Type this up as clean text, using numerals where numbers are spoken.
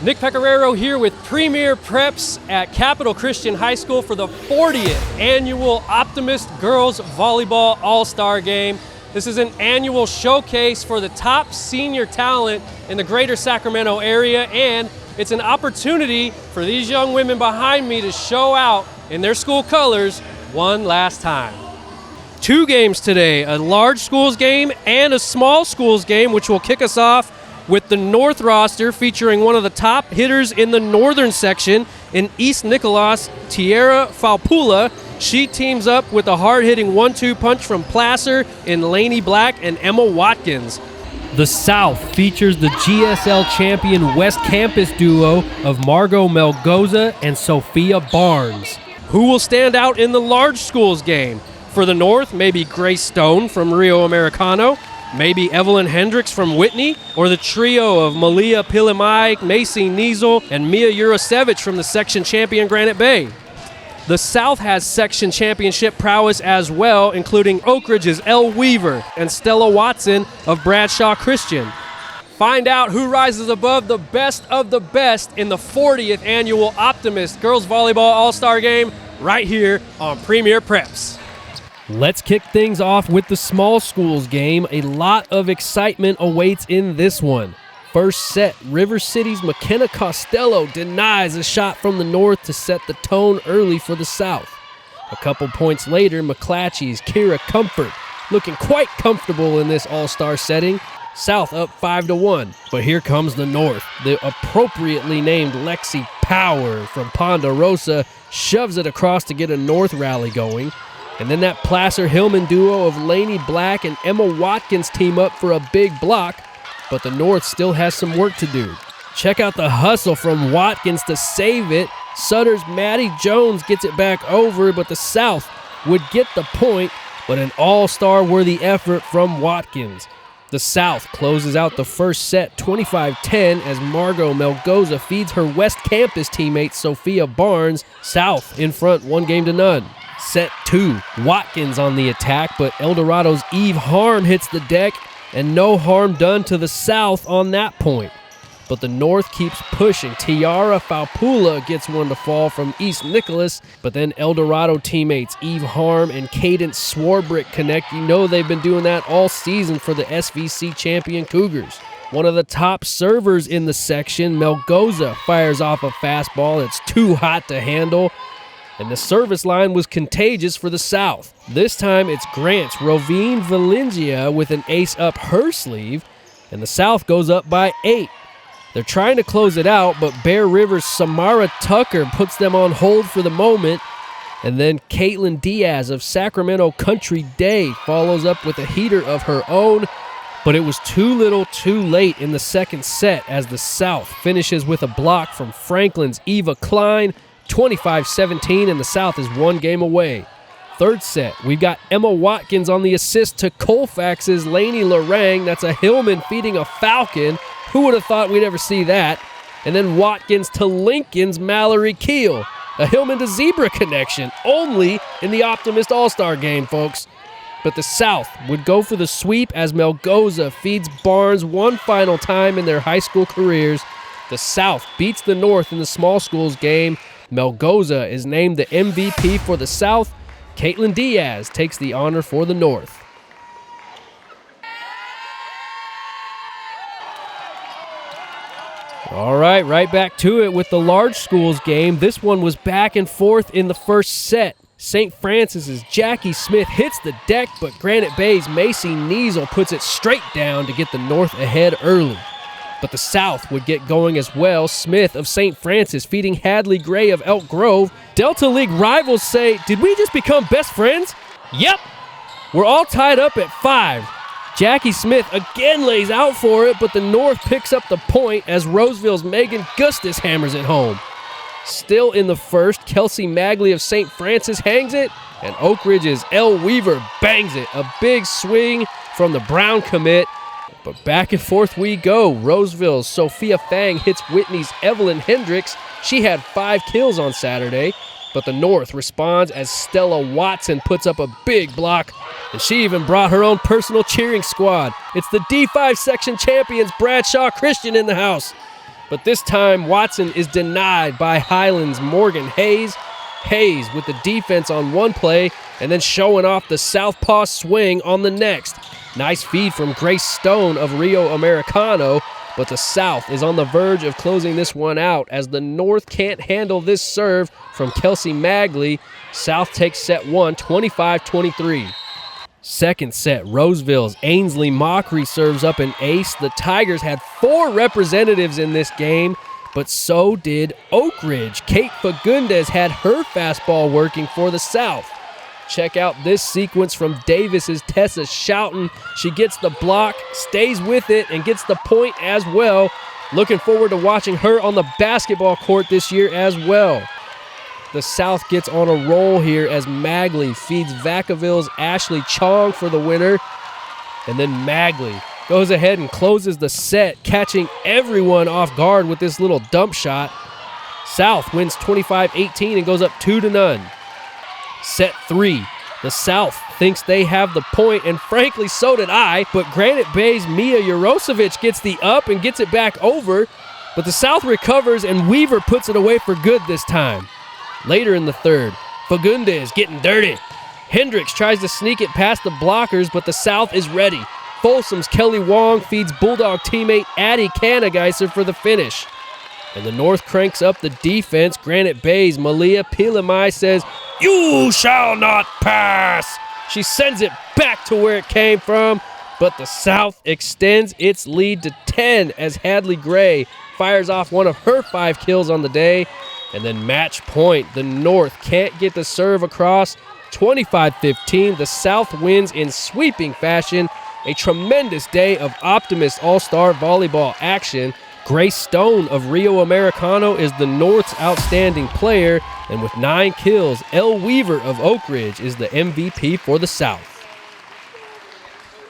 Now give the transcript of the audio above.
Nick Pecoraro here with Premier Preps at Capital Christian High School for the 40th annual Optimist Girls Volleyball All-Star Game. This is an annual showcase for the top senior talent in the greater Sacramento area, and it's an opportunity for these young women behind me to show out in their school colors one last time. Two games today, a large schools game and a small schools game, which will kick us off with the North roster featuring one of the top hitters in the northern section in East Nicolas, Tierra Falpula. She teams up with a hard-hitting 1-2 punch from Placer in Lainey Black and Emma Watkins. The South features the GSL champion West Campus duo of Margot Melgoza and Sophia Barnes. Who will stand out in the large schools game? For the North, maybe Grace Stone from Rio Americano, maybe Evelyn Hendricks from Whitney, or the trio of Malia Pilimai, Macy Niesel, and Mia Urasevich from the section champion Granite Bay. The South has section championship prowess as well, including Oak Ridge's Elle Weaver and Stella Watson of Bradshaw Christian. Find out who rises above the best of the best in the 40th annual Optimist Girls Volleyball All-Star Game right here on Premier Preps. Let's kick things off with the small schools game. A lot of excitement awaits in this one. First set, River City's McKenna Costello denies a shot from the North to set the tone early for the South. A couple points later, McClatchy's Kira Comfort looking quite comfortable in this all-star setting. South up 5-1, but here comes the North. The appropriately named Lexi Power from Ponderosa shoves it across to get a North rally going. And then that Placer-Hillman duo of Lainey Black and Emma Watkins team up for a big block, but the North still has some work to do. Check out the hustle from Watkins to save it. Sutter's Maddie Jones gets it back over, but the South would get the point, but an all-star worthy effort from Watkins. The South closes out the first set 25-10 as Margot Melgoza feeds her West Campus teammate Sophia Barnes. South in front 1-0. Set 2, Watkins on the attack, but Eldorado's Eve Harm hits the deck, and no harm done to the South on that point. But the North keeps pushing. Tiara Falpula gets one to fall from East Nicolas, but then Eldorado teammates Eve Harm and Cadence Swarbrick connect. You know they've been doing that all season for the SVC champion Cougars. One of the top servers in the section, Melgoza, fires off a fastball that's too hot to handle, and the service line was contagious for the South. This time it's Grant's Rovine Valengia with an ace up her sleeve, and the South goes up by 8. They're trying to close it out, but Bear River's Samara Tucker puts them on hold for the moment, and then Caitlin Diaz of Sacramento Country Day follows up with a heater of her own, but it was too little too late in the second set as the South finishes with a block from Franklin's Eva Klein, 25-17, and the South is one game away. Third set, we've got Emma Watkins on the assist to Colfax's Lainey Lorang. That's a Hillman feeding a Falcon. Who would have thought we'd ever see that? And then Watkins to Lincoln's Mallory Keel. A Hillman to Zebra connection, only in the Optimist All-Star game, folks. But the South would go for the sweep as Melgoza feeds Barnes one final time in their high school careers. The South beats the North in the small schools game. Melgoza is named the MVP for the South. Caitlin Diaz takes the honor for the North. All right back to it with the large schools game. This one was back and forth in the first set. St. Francis's Jackie Smith hits the deck, but Granite Bay's Macy Niesel puts it straight down to get the North ahead early. But the South would get going as well. Smith of St. Francis feeding Hadley Gray of Elk Grove. Delta League rivals say, did we just become best friends? Yep. We're all tied up at 5. Jackie Smith again lays out for it, but the North picks up the point as Roseville's Megan Gustis hammers it home. Still in the first, Kelsey Magley of St. Francis hangs it, and Oak Ridge's Elle Weaver bangs it. A big swing from the Brown commit. But back and forth we go. Roseville's Sophia Fang hits Whitney's Evelyn Hendricks. She had 5 kills on Saturday. But the North responds as Stella Watson puts up a big block, and she even brought her own personal cheering squad. It's the D5 section champions Bradshaw Christian in the house. but this time Watson is denied by Highlands' Morgan Hayes. Hayes with the defense on one play and then showing off the southpaw swing on the next. Nice feed from Grace Stone of Rio Americano, but the South is on the verge of closing this one out as the North can't handle this serve from Kelsey Magley. South takes set 1, 25-23. Second set, Roseville's Ainsley Mockery serves up an ace. The Tigers had 4 representatives in this game, but so did Oak Ridge. Kate Fagundes had her fastball working for the South. Check out this sequence from Davis's Tessa Schouten. She gets the block, stays with it, and gets the point as well. Looking forward to watching her on the basketball court this year as well. The South gets on a roll here as Magley feeds Vacaville's Ashley Chong for the winner. And then Magley goes ahead and closes the set, catching everyone off guard with this little dump shot. South wins 25-18 and goes up 2-0. Set 3. The South thinks they have the point, and frankly, so did I, but Granite Bay's Mia Jarosevic gets the up and gets it back over, but the South recovers, and Weaver puts it away for good this time. Later in the third, Fagundes getting dirty. Hendricks tries to sneak it past the blockers, but the South is ready. Folsom's Kelly Wong feeds Bulldog teammate Addie Kanageiser for the finish. And the North cranks up the defense. Granite Bay's Malia Pilamai says, "You shall not pass." She sends it back to where it came from, but the South extends its lead to 10 as Hadley Gray fires off one of her 5 kills on the day. And then match point. The North can't get the serve across. 25-15. The South wins in sweeping fashion. A tremendous day of Optimist All-Star Volleyball action. Grace Stone of Rio Americano is the North's outstanding player. And with 9 kills, Elle Weaver of Oak Ridge is the MVP for the South.